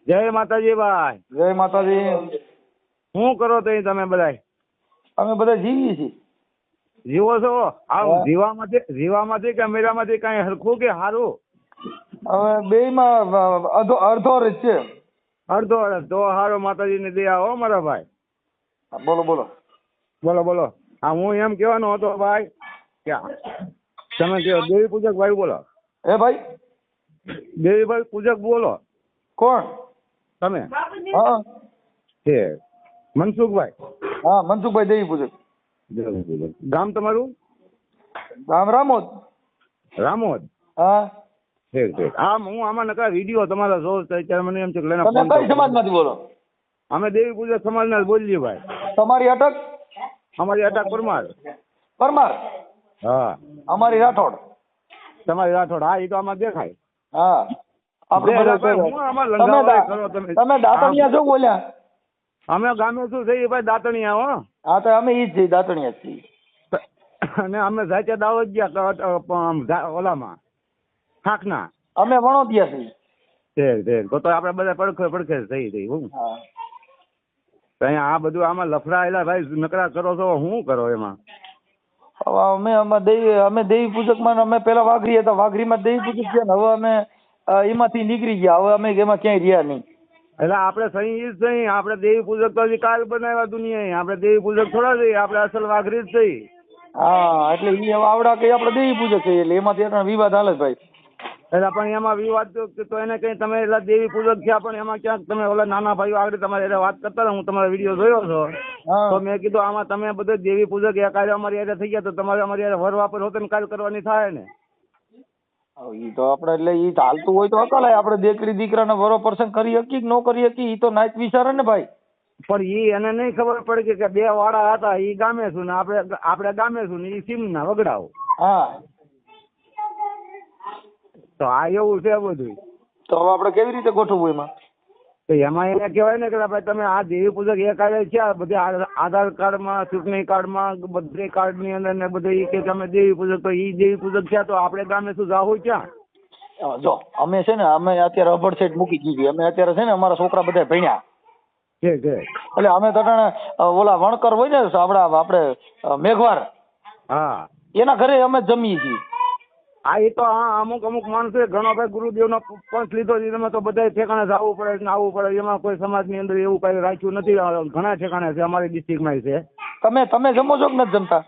જય માતાજી ભાઈ. જય માતાજી. શું કરો તો તમે બધા? અમે બધા જીવીએ છીએ. જીવો છો? આવું જીવામાંથી કે મેરામાંથી કઈ હરખું કે સારું? હવે બેયમાં અડધો જ છે. અડધો તો હારો. માતાજીની દયા હો મારા ભાઈ. બોલો બોલો બોલો બોલો. હા, હું એમ કહેવાનો હતો ભાઈ કે તમે કહો દેવી પૂજક ભાઈ બોલો. હે ભાઈ? દેવી ભાઈ પૂજક બોલો. કોણ તમે? હા છે મનસુખભાઈ. હા, મનસુખભાઈ દેવી પૂજક. દેવી પૂજક. ગામ તમારું? ગામ રામોદ. રામોદ. હા. ઠીક ઠીક. હું આમાં નકા વિડીયો તમારા જોઉં તો અત્યારે મને એમ છે કે લઈને તમે ફોન કઈ કરો. સમાજમાંથી બોલો? અમે દેવી પૂજક સમાજના જ બોલીએ ભાઈ. તમારી અટક? અમારી અટક પરમાર. પરમાર. હા. અમારી રાઠોડ. તમારી રાઠોડ. હા, એ તો આમાં દેખાય. હા. આપણે તમે દાંતણિયા છો બોલ્યા? અમે ગામે શું થઈ ભાઈ દાંતણિયા હો. હા, તો અમે ઈ જ છીએ, દાંતણિયા જ છીએ. અને અમે જાતે દાવત ગયા ઓલામાં ખાખના. અમે વણોદિયા છીએ. ઠીક ઠીક. તો આપડે બધા પડખે થઈ થઈ હું. હા. અહીંયા આ બધું આમાં લફડાયેલા ભાઈ નકરા કરો છો, શું કરો એમાં? હવે અમે દેવી પૂજકમાં અમે પેલા વાઘરી હતા, વાઘરીમાં દેવી પૂજક છે ને હવે અમે એમાંથી નીકળી ગયા. હવે અમે એમાં ક્યાંય રહ્યા નહીં. એટલે આપણે સહી ઈ જ સહી. આપણે દેવી પૂજક તો હજી કાલ બનાવ્યા દુનિયાએ. આપણે દેવી પૂજક થોડા જઈએ, આપણે અસલ વાઘરી જ થઈ. હા, એટલે ઈ હવે આવડા કઈ આપણે દેવી પૂજક છે એટલે એમાંથી એટલા વિવાદ હાલે ભાઈ. એટલે પણ એમાં વિવાદ તો એને કઈ તમે એટલે દેવી પૂજક થયા પણ એમાં ક્યાંક તમે ઓલા નાના ભાઈઓ આગળ તમારે એટલે વાત કરતા હતા, હું તમારો વિડીયો જોયો છો. હા. તો મેં કીધું આમાં તમે બધે દેવી પૂજક એ કાર્ય અમારી યારે થઈ ગયા તો તમારે અમારી યારે વર વાપર હોતે ને કાલ કરવાની થાય ને. ઈ તો આપણે એટલે ઈ ચાલતું હોય તો અકલાય આપણે દીકરી દીકરાને વરો પ્રસંગ કરી શકીએ કે ન કરી શકીએ ઈ તો નાચ વિચારે ને ભાઈ. પણ ઈ એને નહીં ખબર પડે કે બે વાડા હતા, ઈ ગામે છું ને આપણે ગામે છું ને ઈ સીમના વગડાઓ. હા. તો આ એવું છે બધું. તો હવે આપણે કેવી રીતે ગોઠવવું એમાં? તો એમાં એને કહેવાય ને કે ભાઈ તમે આ દેવી પૂજક એ કાર્ય છે, બધી આધાર કાર્ડમાં, ચૂંટણી કાર્ડમાં, બધી કાર્ડની અંદર ને બધું ઈ કે તમે દેવી પૂજક, તો ઈ દેવી પૂજક છે તો આપણે ગામે શું જાવું ક્યાં? જો અમે છે ને અમે અત્યારે અભડ સેટ મૂકી દીધી. અમે અત્યારે છે ને અમારા છોકરા બધા ભણ્યા. ઠીક છે. એટલે અમે તો ઓલા વણકર હોય ને આપણે મેઘવાર, હા, એના ઘરે અમે જમીએ છીએ. હા, એ તો હા અમુક માણસો ઘણો ભાઈ ગુરુદેવનો પંથ લીધો છે. એમાં તો બધા ઠેકાણે જવું પડે ને આવવું પડે. એમાં કોઈ સમાજની અંદર એવું કઈ રાખ્યું નથી. ઘણા ઠેકાણે છે, અમારી ડિસ્ટ્રિક્ટમાં છે. તમે જમો છો કે નથી જમતા?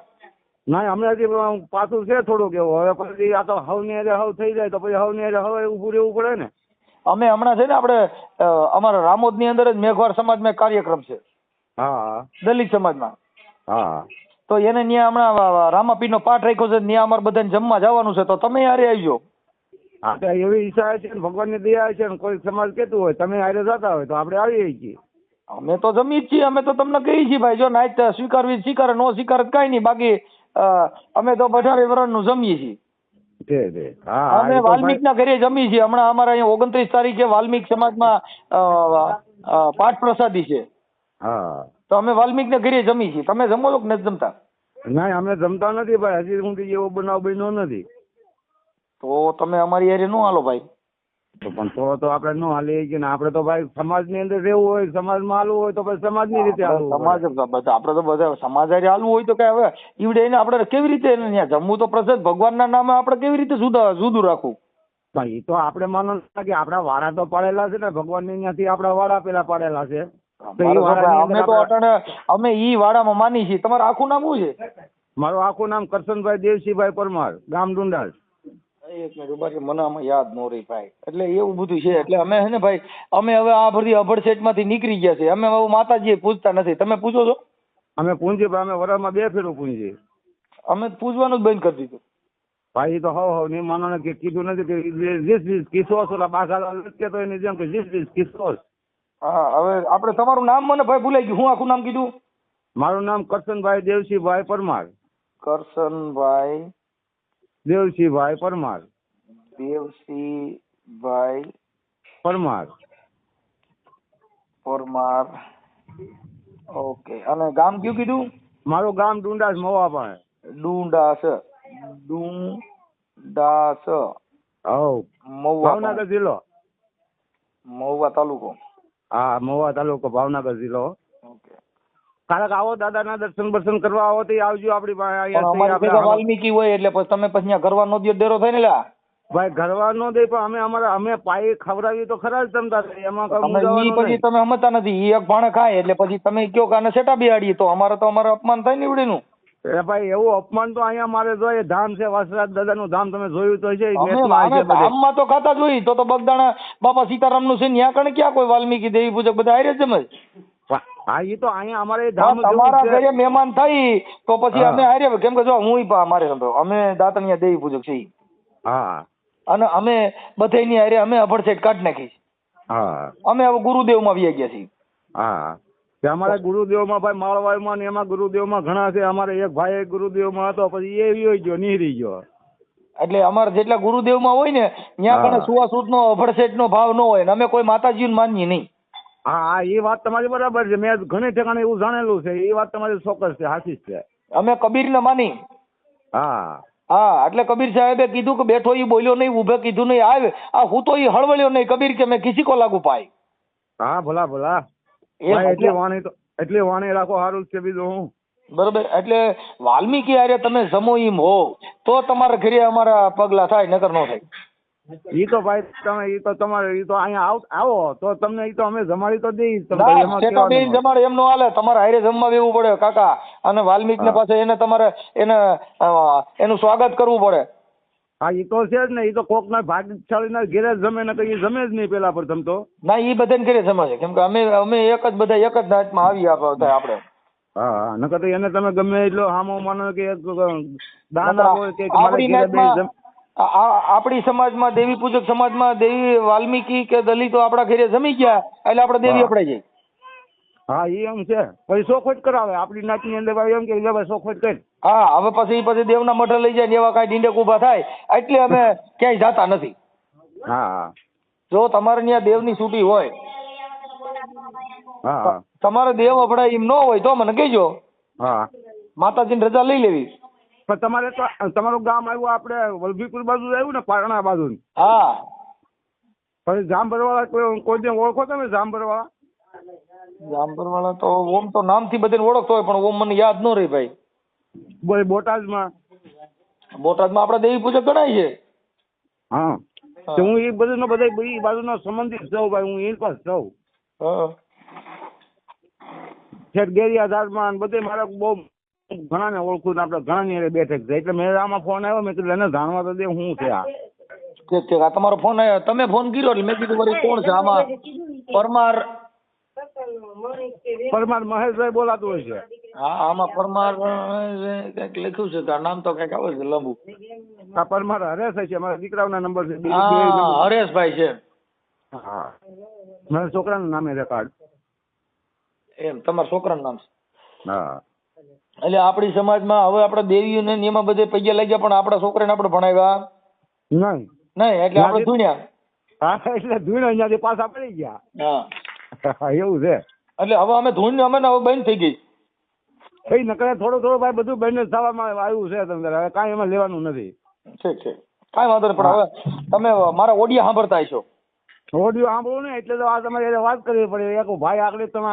ના, અમને હજી પાછું છે થોડુંક એવું. હવે પછી આ તો હવની હારે હવ થઈ જાય તો પછી હવની હારે હવે ઊભું રહેવું પડે ને. અમે હમણાં છે ને આપણે અમારા રામોદની અંદર જ મેઘવાર સમાજમાં એક કાર્યક્રમ છે. હા. દલિત સમાજમાં. હા. તો એને ત્યાં હમણાં રામાપીરનો પાઠ રાખ્યો છે, ત્યાં અમારે બધાને જમવા જવાનું છે. તો તમે હારે આવજો. હા, તો એવી ઈચ્છા છે ને ભગવાનની દયા છે ને કોઈ સમાજ કેતું હોય તમે હારે જતા હોય તો આપણે આવીએ છીએ. અમે તો જમી જ છીએ. અમે તો તમને કહીએ છીએ ભાઈ, જો નાઈટ સ્વીકારવી સ્વીકારે, નો સ્વીકારે કઈ નહીં. બાકી અમે તો 18 વર્ષનું જમીએ છીએ. અમે વાલ્મીક ના ઘરે જમીએ છીએ. હમણાં અમારે અહીંયા 29 તારીખે વાલ્મીક સમાજમાં પાઠ પ્રસાદી છે. હા, તો અમે વાલ્મીક ના ઘરે જમીએ છીએ. તમે જમો છો કે નથી જમતા? ના, અમે જમતા નથી ભાઈ. હજી સુધી એવો બનાવ બન્યો નથી. તો તમે અમારી હારે નો હાલો ભાઈ. તો પણ તો આપણે નો હાલીએ છીએ ને. આપણે તો ભાઈ સમાજની અંદર રહેવું હોય, સમાજમાં હાલવું હોય તો પછી સમાજની રીતે હાલવું. સમાજ આપણે તો બધા સમાજ હારે હાલવું હોય તો કઈ હવે ઈવડે એને આપણે કેવી રીતે ત્યાં જમવું? તો પ્રસાદ ભગવાનના નામે આપણે કેવી રીતે જુદું રાખવું? પણ એ તો આપણે માનો કે આપણા વાડા તો પાડેલા છે ને ભગવાનની ત્યાંથી આપણા વાડા પેલા પાડેલા છે. અમે ઈ વાડામાં માની છીએ. તમારું આખું નામ શું છે? મારું આખું નામ કરશનભાઈ દેવસિંહભાઈ પરમાર, ગામ ડુંડાલ. એક મિનિટ બાકી મને આમાં યાદ ન રહી ભાઈ. એટલે એવું બધું છે. એટલે અમે છે ને ભાઈ, અમે હવે આ બધી અભડ સેટ માંથી નીકળી ગયા છે. અમે હવે માતાજી પૂજતા નથી. તમે પૂછો છો? અમે પૂંજી અમે વરામાં 2 ફેરું પૂંજી. અમે પૂજવાનું જ બંધ કરી દીધું ભાઈ. એ તો હવ નહીં માનો ને કે કીધું નથી કે 20 કિસ્સો ઓલા બાઘા લટકે તો એની જેમ કે 20 કિસ્સો. હા, હવે આપણે તમારું નામ મને ભાઈ ભૂલાઈ ગયું. હું આખું નામ કીધું? મારું નામ કરશનભાઈ દેવસિંહભાઈ પરમાર. કરશનભાઈ દેવસિંહભાઈ પરમાર. દેવસિંહભાઈ પરમાર. પરમાર. ઓકે. અને ગામ કયું કીધું? મારું ગામ ડુંડાસ મવા પાસે. ડુંડાસ. હવ, ભાવનગર જિલ્લો, મહુવા તાલુકો. હા, મહુવા તાલુકો, ભાવનગર જિલ્લો. ઓકે. કારક આવો દાદાના દર્શન બર્શન કરવા આવો તો આવજો આપડી પાસે. પણ અમારી ભેગા વાલ્મીકી હોય એટલે પછી તમે પછી ત્યાં ઘરવા નો ડેરો થાય ને લ્યા. ભાઈ ઘરવા નો દે પણ અમે પાયે ખવડાવી તો ખરા જ તમતા એમાં તમે ઈ પછી તમે સમજતા નથી. ઈ એક ભાણે ખાય એટલે પછી તમે કયો કે આને સેટા બેહાડીએ તો અમારે અપમાન થાય ને નું. ભાઈ એવું અપમાન તો અહીંયા મારે જોઈએ ધામ છે વાસરાજ દાદાનું ધામ, તમે જોયું તો છે. ધામમાં તો ખાતા જોઈ તો બગદાણા બાપા સીતારામ નું છે ત્યાં કણે ક્યાં કોઈ વાલ્મીકી દેવી પૂજક બધા હારે જ જમે. હા એ તો અહીંયા અમારે ધામ તમારા ઘરે મહેમાન થઈ તો પછી અમે હારે, કેમ કે જો હું મારે અમે દાતણિયા દેવી પૂજક છીએ. હા. અને અમે બધાની હારે અમે અભડસેટ કાઢી નાખી. હા. અમે હવે ગુરુદેવ માં આવી ગયા છીએ. હા. અમારે ગુરુદેવમાં ભાઈ માળવાયમાં ને એમાં ગુરુદેવમાં ઘણા છે. અમારે એક ભાઈ ગુરુદેવમાં હતો પછી એ વયો ગયો, નીહરી ગયો. એટલે અમારે જેટલા ગુરુદેવમાં હોય ને ત્યાં કને સુવાસૂટ નો અભડસેટ નો ભાવ ન હોય ને અમે કોઈ માતાજીને માનીએ નહીં. હા એ વાત તમારી બરાબર છે. મેં ઘણી ઠેકાણે એવું જાણેલું છે. એ વાત તમારી ચોક્કસ છે, સાચી જ છે. અમે કબીરને માની. હા. હા, એટલે કબીર સાહેબે કીધું કે બેઠો ઈ બોલ્યો નહીં, ઉભે કીધું નહીં, આવે આ હું તો ઈ હળવળ્યો નહીં. કબીર કે મેં કિસી કો લાગુ પાય. હા ભલા ભલા. એટલી વાણી રાખો, સારું છે બીજું હું. બરોબર. એટલે વાલ્મીકી હારે તમે જમો ઈમ હો તો તમારા ઘરે અમારા પગલા થાય, નકર ન થાય. ઈ તો ભાઈ તમે ઈ તો તમારે ઈ તો અહીંયા આવો તો તમને ઈ તો અમે જમાડી તો દઈ. જમાડે એમ નો હાલે, તમારે હારે જમવા બેવું પડે કાકા. અને વાલ્મીકી ને પાસે એને તમારે એનું સ્વાગત કરવું પડે. હા ઈ તો છે જ ને. ઈ તો કોક ના ભાગશાળી ના ઘેરે જમે ને કઈ જમે જ નહીં પેલા પ્રથમ તો. ના ઈ બધાને ઘરે જમે છે, કેમ કે અમે એક જ બધા એક જ નાચમાં આવી આપણે. હા નકર તો એને તમે ગમે એટલો હામો માનો કે દાન આપો કે આપણી સમાજમાં દેવી પૂજક સમાજમાં દેવી વાલ્મીકી કે દલિતો આપણા ઘરે જમી ગયા એટલે આપણે દેવી અપડાઈ જાય. હા એમ છે. પછી શોખોટ કરાવે આપણી નાચની અંદર એમ કે ભાઈ શોખોટ કરી. હા હવે પછી દેવના મઠે લઈ જાય ને એવા કઈ ડીંડક ઉભા થાય એટલે અમે ક્યાંય જતા નથી. હા જો તમારે ત્યાં દેવની છૂટી હોય, હા તમારે દેવ અપડાય એમ ન હોય તો મને કહેજો. હા માતાજીની રજા લઈ લેવી. પણ તમારે તો તમારું ગામ આવ્યું આપણે વલભીપુર બાજુ આવ્યું ને, પારણા બાજુ. હા પછી જામભરવાળા કોઈ ઓળખો તમે? જામભરવાળા તો ઓમ તો નામથી બધાને ઓળખતો હોય પણ ઓમ મને યાદ ન રહી ભાઈ. બોટાદમાં આપડા દેવી પૂજક ગણાય છે. હા હું એ બધું બધા એ બાજુનો સંબંધિત છું ભાઈ. હું એ પાસે છું. છેક ગેરિયાધારમાં બધે મારા બહુ ઘણા ને ઓળખું ને આપણે ઘણા ની બેઠક છે. એટલે મેં આમાં ફોન આવ્યો, મેં કીધું એને જાણવા તો દે હું છે આ. ઠીક આ તમારો ફોન આવ્યો, તમે ફોન કર્યો એટલે મેં કીધું વળી કોણ છે આમાં? પરમાર મહેશભાઈ બોલાતું હોય છે. હા આમાં પરમાર કઈક લખ્યું છે, નામ તો કઈક આવે છે લાંબુ. આ પરમાર હરેશ છે, મારા દીકરાઓના નંબર છે. હરેશભાઈ છે. હા મારા છોકરાનું નામે છે કાર્ડ. એમ તમારા છોકરાનું નામ છે? હા. એટલે આપણી સમાજમાં હવે આપડા દેવીઓને એમાં બધે પૈયા લઈ ગયા પણ આપડા છોકરાને આપણે ભણાવ્યા નહીં એટલે આપણે ધૂણ્યા. હા એટલે ધૂણ્યા અહીંયાથી પાછા પડી ગયા. હા એવું છે. એટલે હવે અમે ધૂણ અમે હવે બંધ થઈ ગઈ. કઈ નકરે થોડું ભાઈ બધું બંધ થવામાં આવ્યું છે. તમને હવે કાંઈ એમાં લેવાનું નથી. ઠીક છે, કાંઈ વાંધો નહીં. પણ હવે તમે મારા ઓડિયો સાંભળતા છો? ઓડિયો સાંભળવું ને એટલે તો આ તમારે વાત કરવી પડે. એક ભાઈ આગળ તમે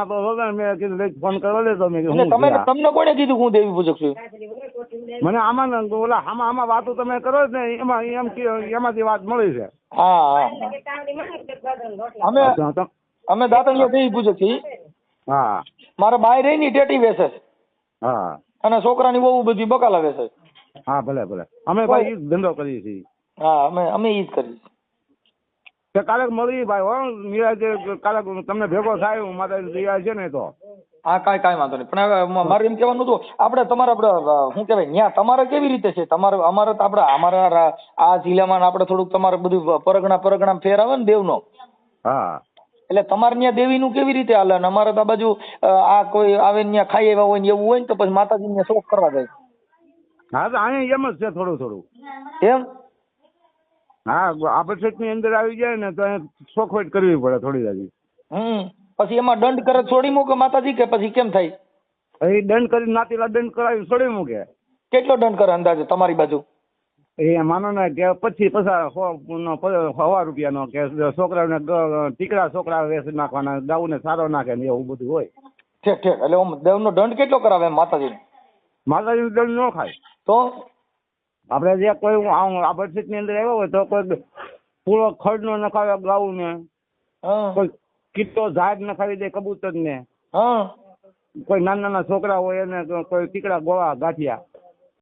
મેં કીધું ફોન કરો લેતો. મેં કીધું તમને કોને કીધું હું દેવી પૂજક છું? મને આમાં ઓલા આમાં વાતો તમે કરો ને એમાં એમાંથી વાત મળી છે. હા અમે દાતણિયા દેવી પૂજક છીએ. હા મારા બાય રહી ની ટેટી વેસે. હા અને છોકરાની બહુ બધી બકાલા વેસે. હા ભલે ભલે. અમે ભાઈ ઈ ધંધો કરીએ છીએ. હા અમે ઈ જ કરીએ. કાલે મળી ભાઈ હો નિરાજે. કાલે તમને ભેગો થાય હું માતા તૈયાર છે ને તો. હા કાંઈ વાંધો નહીં. પણ હવે મારે એમ કહેવાનું હતું આપણે શું કહેવાય ત્યાં તમારે કેવી રીતે છે? અમારે તો અમારા આ જિલ્લામાં આપણે થોડુંક તમારે બધું પરગણા ફેર આવે ને દેવનો. હા એટલે તમારે ત્યાં દેવીનું કેવી રીતે હાલે? અમારે તો આ બાજુ આ કોઈ આવે ત્યાં ખાઈ આવ્યા હોય ને એવું હોય ને તો પછી માતાજી ને શોખ કરવા જાય. હા તો અહીંયા એમ જ છે થોડું એમ. હા આપસેટ ની અંદર આવી જાય ને તો શોખવટ કરવી પડે થોડી હજી. પછી એમાં દંડ કરે છોડી મૂકે માતાજી કે પછી કેમ થાય? એ દંડ કરી નાતીલા દંડ કરાવી છોડી મૂકે. કેટલો દંડ કરે અંદાજે તમારી બાજુ? એ માનો ને કે 25-50 રૂપિયાનો કે છોકરાઓને ટીકડા છોકરા વેચ નાખવાના, ગાઉને સારો નાખે ને એવું બધું હોય. ઠીક ઠીક. એટલે આમ દેવનો દંડ કેટલો કરાવે માતાજી? માતાજી દંડ ન ખાય. તો આપણે જે કોઈ આ બડસીટ ની અંદર આવ્યો હોય તો કોઈ પૂરો ખડ નો નખાવે ગાઉને, હા કોઈ કીટો ઝાડ નખાવી દે કબૂતર ને, હા કોઈ નાના નાના છોકરા હોય એને કોઈ ટીકડા ગોળા ગાંઠિયા